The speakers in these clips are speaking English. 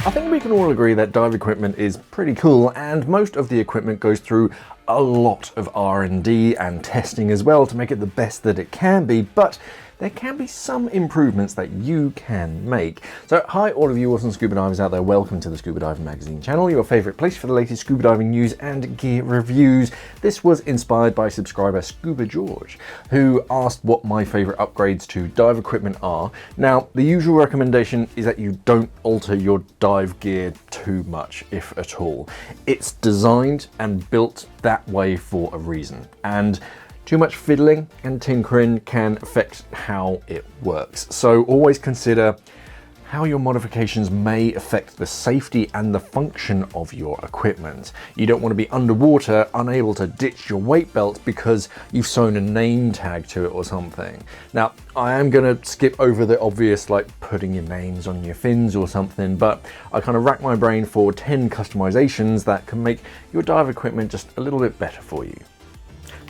I think we can all agree that dive equipment is pretty cool, and most of the equipment goes through a lot of R&D and testing as well to make it the best that it can be, but there can be some improvements that you can make. So hi all of you awesome scuba divers out there, welcome to the Scuba Diving Magazine channel, your favourite place for the latest scuba diving news and gear reviews. This was inspired by subscriber Scuba George, who asked what my favourite upgrades to dive equipment are. Now, the usual recommendation is that you don't alter your dive gear too much, if at all. It's designed and built that way for a reason, and too much fiddling and tinkering can affect how it works. So always consider how your modifications may affect the safety and the function of your equipment. You don't want to be underwater, unable to ditch your weight belt because you've sewn a name tag to it or something. Now, I am going to skip over the obvious, like putting your names on your fins or something, but I kind of racked my brain for 10 customizations that can make your dive equipment just a little bit better for you.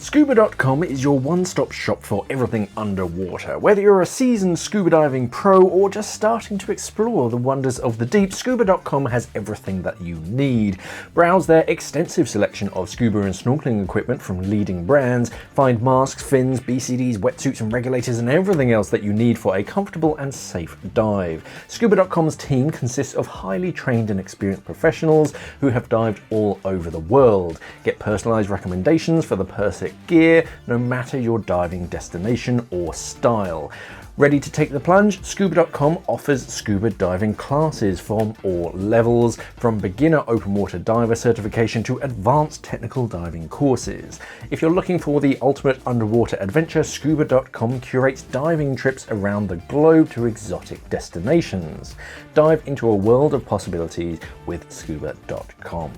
Scuba.com is your one-stop shop for everything underwater. Whether you're a seasoned scuba diving pro or just starting to explore the wonders of the deep, Scuba.com has everything that you need. Browse their extensive selection of scuba and snorkeling equipment from leading brands, find masks, fins, BCDs, wetsuits and regulators and everything else that you need for a comfortable and safe dive. Scuba.com's team consists of highly trained and experienced professionals who have dived all over the world. Get personalized recommendations for the perfect gear, no matter your diving destination or style. Ready to take the plunge? Scuba.com offers scuba diving classes from all levels, from beginner open water diver certification to advanced technical diving courses. If you're looking for the ultimate underwater adventure, Scuba.com curates diving trips around the globe to exotic destinations. Dive into a world of possibilities with Scuba.com.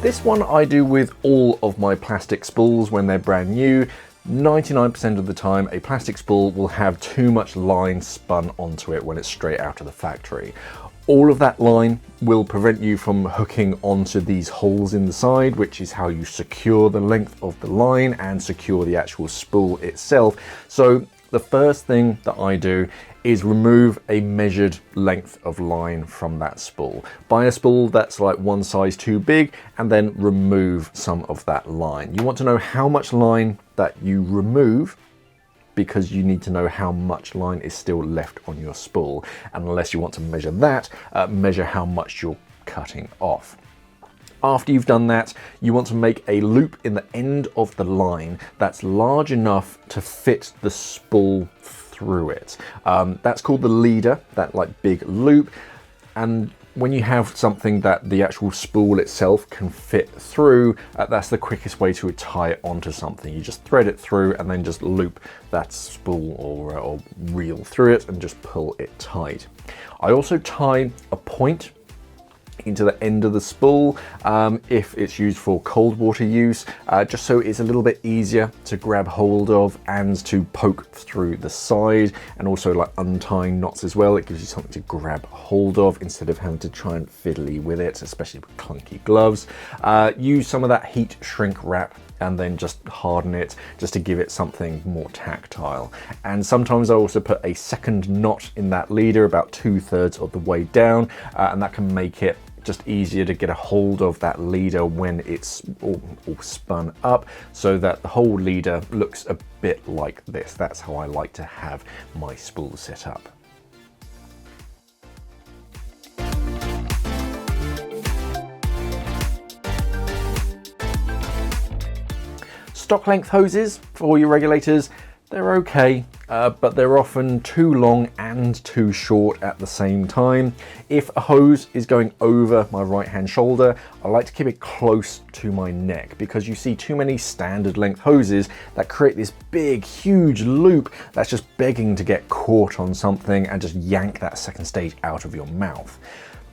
This one I do with all of my plastic spools when they're brand new. 99% of the time a plastic spool will have too much line spun onto it when it's straight out of the factory. All of that line will prevent you from hooking onto these holes in the side, which is how you secure the length of the line and secure the actual spool itself. So the first thing that I do is remove a measured length of line from that spool. Buy a spool that's like one size too big and then remove some of that line. You want to know how much line that you remove because you need to know how much line is still left on your spool. And unless you want to measure that, measure how much you're cutting off. After you've done that, you want to make a loop in the end of the line that's large enough to fit the spool through it. That's called the leader, that like big loop. And when you have something that the actual spool itself can fit through, that's the quickest way to tie it onto something. You just thread it through and then just loop that spool or reel through it and just pull it tight. I also tie a point into the end of the spool if it's used for cold water use, just so it's a little bit easier to grab hold of and to poke through the side, and also like untying knots as well. It gives you something to grab hold of instead of having to try and fiddly with it, especially with clunky gloves. Use some of that heat shrink wrap and then just harden it just to give it something more tactile. And sometimes I also put a second knot in that leader about 2/3 of the way down, and that can make it just easier to get a hold of that leader when it's all spun up, so that the whole leader looks a bit like this. That's how I like to have my spool set up. Stock length hoses for your regulators, they're okay, but they're often too long and too short at the same time. If a hose is going over my right hand shoulder, I like to keep it close to my neck, because you see too many standard length hoses that create this big, huge loop that's just begging to get caught on something and just yank that second stage out of your mouth.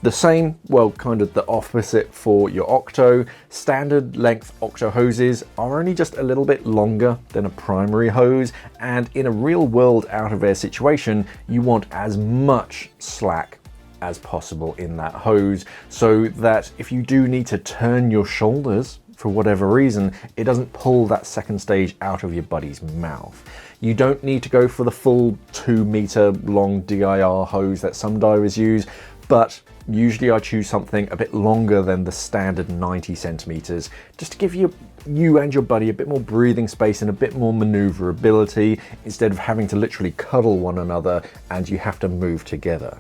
The same, well, kind of the opposite for your octo. Standard length octo hoses are only just a little bit longer than a primary hose, and in a real world out of air situation, you want as much slack as possible in that hose, so that if you do need to turn your shoulders for whatever reason, it doesn't pull that second stage out of your buddy's mouth. You don't need to go for the full 2-meter long DIR hose that some divers use, but usually I choose something a bit longer than the standard 90 centimeters, just to give you and your buddy a bit more breathing space and a bit more maneuverability, instead of having to literally cuddle one another and you have to move together.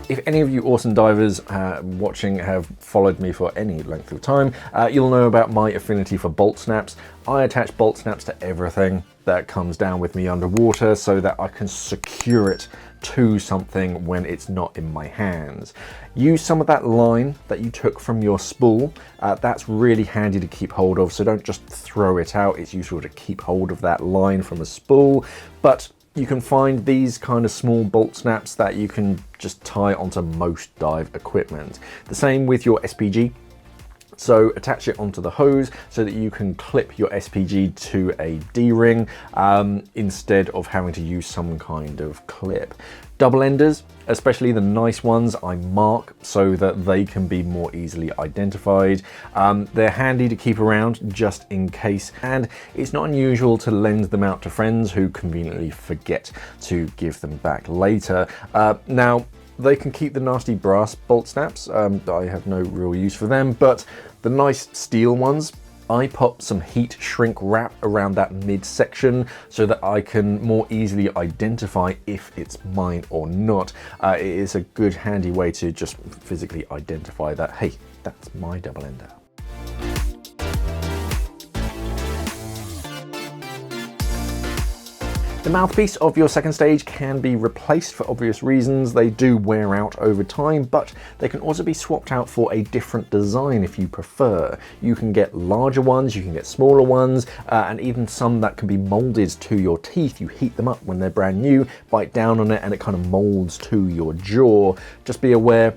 If any of you awesome divers watching have followed me for any length of time, you'll know about my affinity for bolt snaps. I attach bolt snaps to everything that comes down with me underwater so that I can secure it to something when it's not in my hands. Use some of that line that you took from your spool. That's really handy to keep hold of, so don't just throw it out. It's useful to keep hold of that line from a spool, but you can find these kind of small bolt snaps that you can just tie onto most dive equipment. The same with your SPG. So attach it onto the hose so that you can clip your SPG to a D-ring instead of having to use some kind of clip. Double enders, especially the nice ones, I mark so that they can be more easily identified. They're handy to keep around just in case, and it's not unusual to lend them out to friends who conveniently forget to give them back later. Now, they can keep the nasty brass bolt snaps. I have no real use for them, but the nice steel ones, I pop some heat shrink wrap around that midsection so that I can more easily identify if it's mine or not. It is a good handy way to just physically identify that, hey, that's my double ender. The mouthpiece of your second stage can be replaced for obvious reasons. They do wear out over time, but they can also be swapped out for a different design if you prefer. You can get larger ones, you can get smaller ones, and even some that can be molded to your teeth. You heat them up when they're brand new, bite down on it, and it kind of molds to your jaw. Just be aware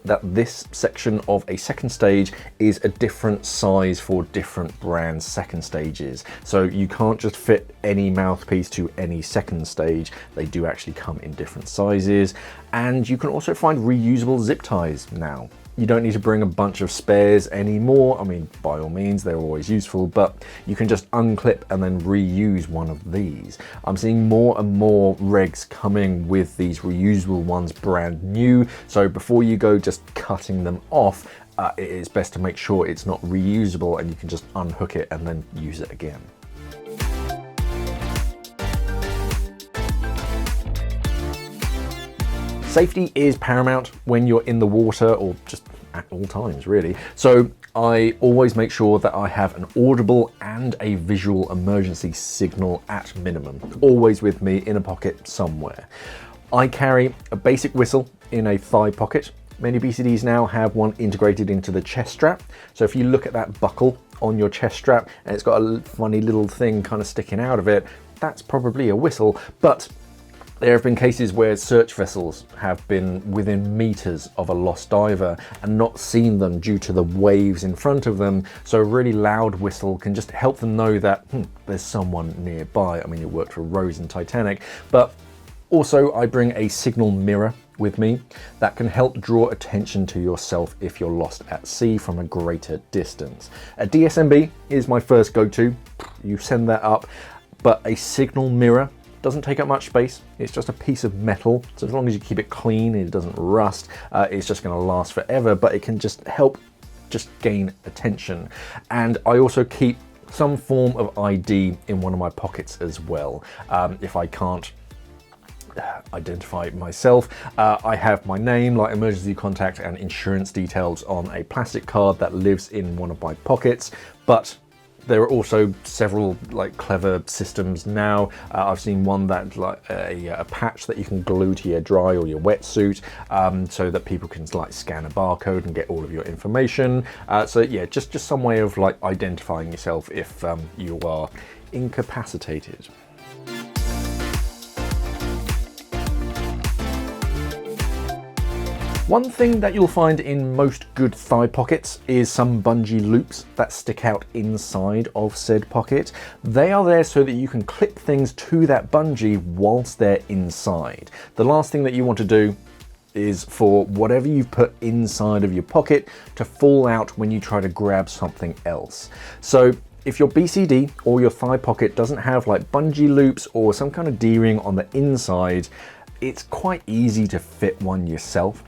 that this section of a second stage is a different size for different brands' second stages. So you can't just fit any mouthpiece to any second stage. They do actually come in different sizes. And you can also find reusable zip ties now. You don't need to bring a bunch of spares anymore. I mean, by all means, they're always useful, but you can just unclip and then reuse one of these. I'm seeing more and more regs coming with these reusable ones brand new. So before you go just cutting them off, it is best to make sure it's not reusable and you can just unhook it and then use it again. Safety is paramount when you're in the water, or just at all times really. So I always make sure that I have an audible and a visual emergency signal at minimum, always with me in a pocket somewhere. I carry a basic whistle in a thigh pocket. Many BCDs now have one integrated into the chest strap. So if you look at that buckle on your chest strap and it's got a funny little thing kind of sticking out of it, that's probably a whistle. But there have been cases where search vessels have been within meters of a lost diver and not seen them due to the waves in front of them. So a really loud whistle can just help them know that there's someone nearby. I mean, it worked for Rose and Titanic, but also I bring a signal mirror with me that can help draw attention to yourself if you're lost at sea from a greater distance. A DSMB is my first go-to. You send that up, but a signal mirror doesn't take up much space. It's just a piece of metal. So as long as you keep it clean and it doesn't rust, it's just gonna last forever, but it can just help just gain attention. And I also keep some form of ID in one of my pockets as well. If I can't identify myself, I have my name, like emergency contact and insurance details on a plastic card that lives in one of my pockets, but there are also several like clever systems now. I've seen one that's like a patch that you can glue to your dry or your wetsuit, so that people can like scan a barcode and get all of your information. So yeah, just some way of like identifying yourself if you are incapacitated. One thing that you'll find in most good thigh pockets is some bungee loops that stick out inside of said pocket. They are there so that you can clip things to that bungee whilst they're inside. The last thing that you want to do is for whatever you've put inside of your pocket to fall out when you try to grab something else. So if your BCD or your thigh pocket doesn't have like bungee loops or some kind of D-ring on the inside, it's quite easy to fit one yourself.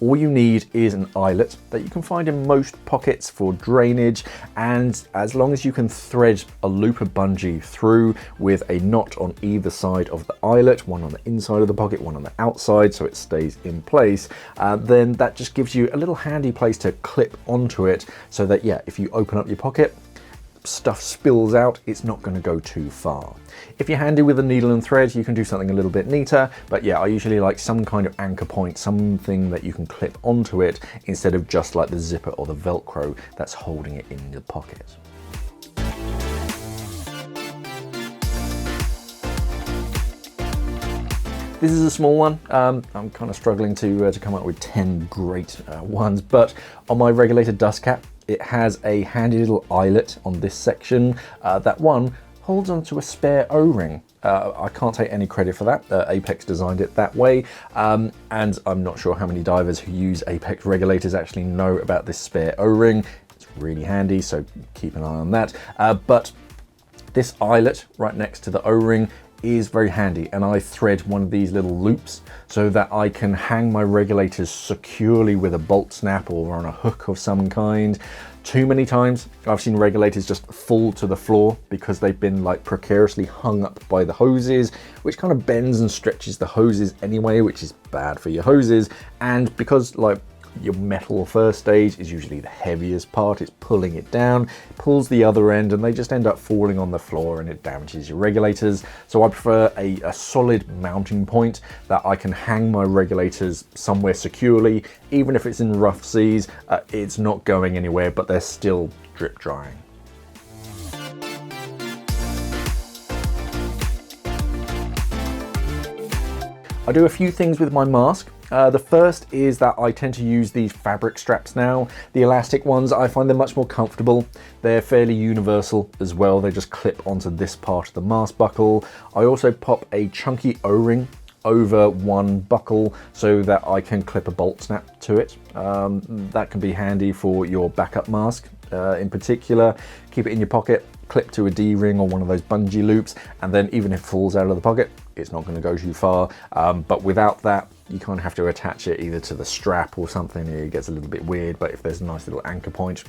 All you need is an eyelet that you can find in most pockets for drainage, and as long as you can thread a loop of bungee through with a knot on either side of the eyelet, one on the inside of the pocket, one on the outside, so it stays in place, then that just gives you a little handy place to clip onto it so that, yeah, if you open up your pocket, stuff spills out, it's not going to go too far. If you're handy with a needle and thread, you can do something a little bit neater, but yeah, I usually like some kind of anchor point, something that you can clip onto it instead of just like the zipper or the Velcro that's holding it in the pocket. This is a small one. I'm kind of struggling to come up with 10 great ones, but on my Regulator dust cap, it has a handy little eyelet on this section. That one holds onto a spare O-ring. I can't take any credit for that. Apex designed it that way. And I'm not sure how many divers who use Apex regulators actually know about this spare O-ring. It's really handy, so keep an eye on that. But this eyelet right next to the O-ring is very handy, and I thread one of these little loops so that I can hang my regulators securely with a bolt snap or on a hook of some kind. Too many times I've seen regulators just fall to the floor because they've been like precariously hung up by the hoses, which kind of bends and stretches the hoses anyway, which is bad for your hoses. And because like your metal first stage is usually the heaviest part, it's pulling it down, pulls the other end, and they just end up falling on the floor and it damages your regulators. So I prefer a solid mounting point that I can hang my regulators somewhere securely. Even if it's in rough seas, it's not going anywhere, but they're still drip drying. I do a few things with my mask. The first is that I tend to use these fabric straps now. The elastic ones, I find them much more comfortable. They're fairly universal as well. They just clip onto this part of the mask buckle. I also pop a chunky O-ring over one buckle so that I can clip a bolt snap to it. That can be handy for your backup mask in particular. Keep it in your pocket, clip to a D-ring or one of those bungee loops, and then even if it falls out of the pocket, it's not going to go too far. But without that, you kind of have to attach it either to the strap or something. It gets a little bit weird, but if there's a nice little anchor point,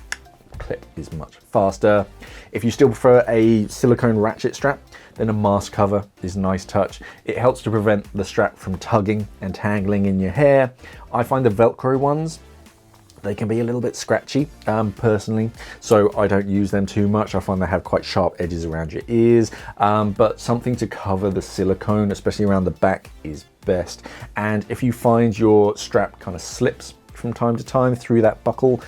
clip is much faster. If you still prefer a silicone ratchet strap, then a mask cover is a nice touch. It helps to prevent the strap from tugging and tangling in your hair. I find the Velcro ones, they can be a little bit scratchy personally, so I don't use them too much. I find they have quite sharp edges around your ears, but something to cover the silicone, especially around the back, is best. And if you find your strap kind of slips from time to time through that buckle,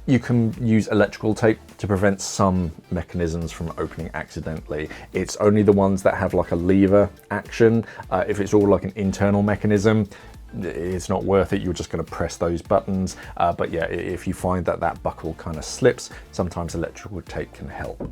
you can use electrical tape to prevent some mechanisms from opening accidentally. It's only the ones that have like a lever action. If it's all like an internal mechanism, it's not worth it. You're just going to press those buttons. But yeah, if you find that that buckle kind of slips, sometimes electrical tape can help.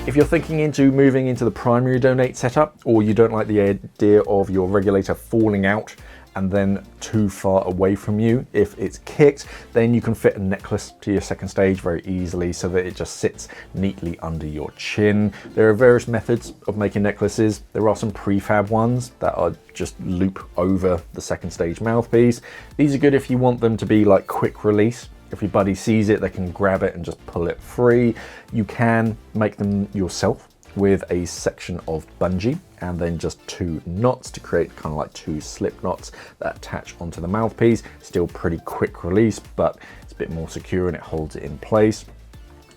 If you're thinking into moving into the primary donate setup, or you don't like the idea of your regulator falling out and then too far away from you, if it's kicked, then you can fit a necklace to your second stage very easily so that it just sits neatly under your chin. There are various methods of making necklaces. There are some prefab ones that are just loop over the second stage mouthpiece. These are good if you want them to be like quick release. If your buddy sees it, they can grab it and just pull it free. You can make them yourself with a section of bungee and then just 2 knots to create kind of like 2 slip knots that attach onto the mouthpiece. Still pretty quick release, but it's a bit more secure and it holds it in place.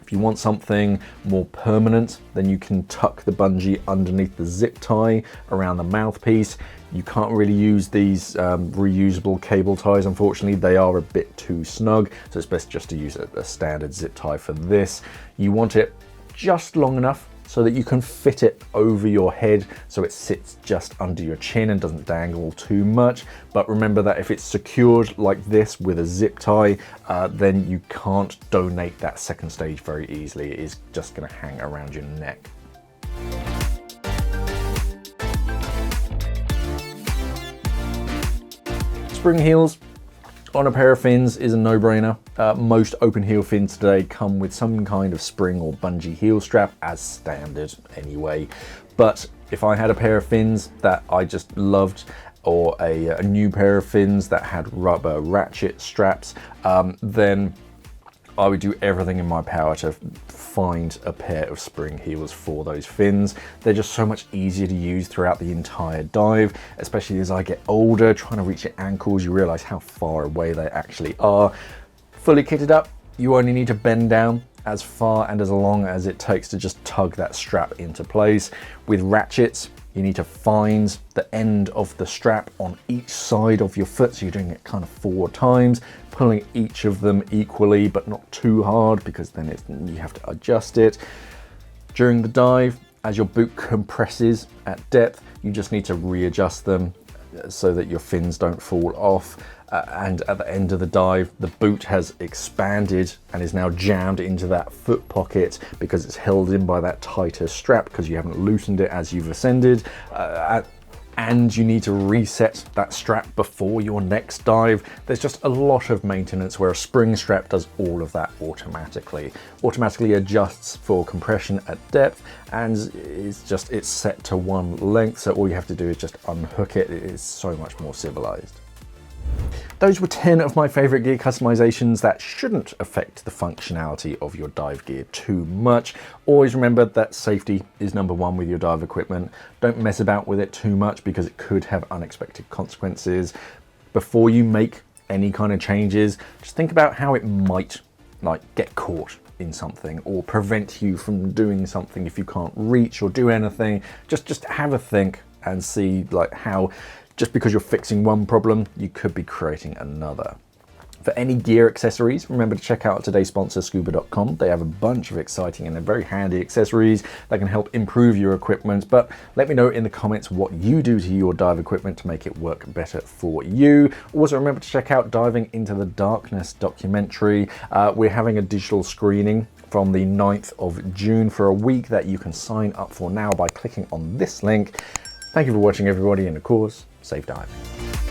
If you want something more permanent, then you can tuck the bungee underneath the zip tie around the mouthpiece. You can't really use these reusable cable ties, unfortunately. They are a bit too snug, so it's best just to use a standard zip tie for this. You want it just long enough so that you can fit it over your head so it sits just under your chin and doesn't dangle too much. But remember that if it's secured like this with a zip tie, then you can't donate that second stage very easily. It is just gonna hang around your neck. Spring heels on a pair of fins is a no-brainer. Most open heel fins today come with some kind of spring or bungee heel strap as standard anyway. But if I had a pair of fins that I just loved, or a new pair of fins that had rubber ratchet straps, then I would do everything in my power to find a pair of spring heels for those fins. They're just so much easier to use throughout the entire dive, especially as I get older. Trying to reach your ankles, you realize how far away they actually are. Fully kitted up, you only need to bend down as far and as long as it takes to just tug that strap into place. With ratchets, you need to find the end of the strap on each side of your foot, so you're doing it kind of 4 times, pulling each of them equally but not too hard, because then you have to adjust it. During the dive, as your boot compresses at depth, you just need to readjust them so that your fins don't fall off. And at the end of the dive, the boot has expanded and is now jammed into that foot pocket because it's held in by that tighter strap because you haven't loosened it as you've ascended. And you need to reset that strap before your next dive. There's just a lot of maintenance, where a spring strap does all of that automatically. Automatically adjusts for compression at depth, and it's set to one length, so all you have to do is just unhook it. It is so much more civilized. Those were 10 of my favorite gear customizations that shouldn't affect the functionality of your dive gear too much. Always remember that safety is #1 with your dive equipment. Don't mess about with it too much because it could have unexpected consequences. Before you make any kind of changes, just think about how it might get caught in something or prevent you from doing something if you can't reach or do anything. Just have a think and see how just because you're fixing one problem, you could be creating another. For any gear accessories, remember to check out today's sponsor, Scuba.com. They have a bunch of exciting and very handy accessories that can help improve your equipment. But let me know in the comments what you do to your dive equipment to make it work better for you. Also, remember to check out Diving into the Darkness documentary. We're having a digital screening from the 9th of June for a week that you can sign up for now by clicking on this link. Thank you for watching, everybody, and of course, safe diving.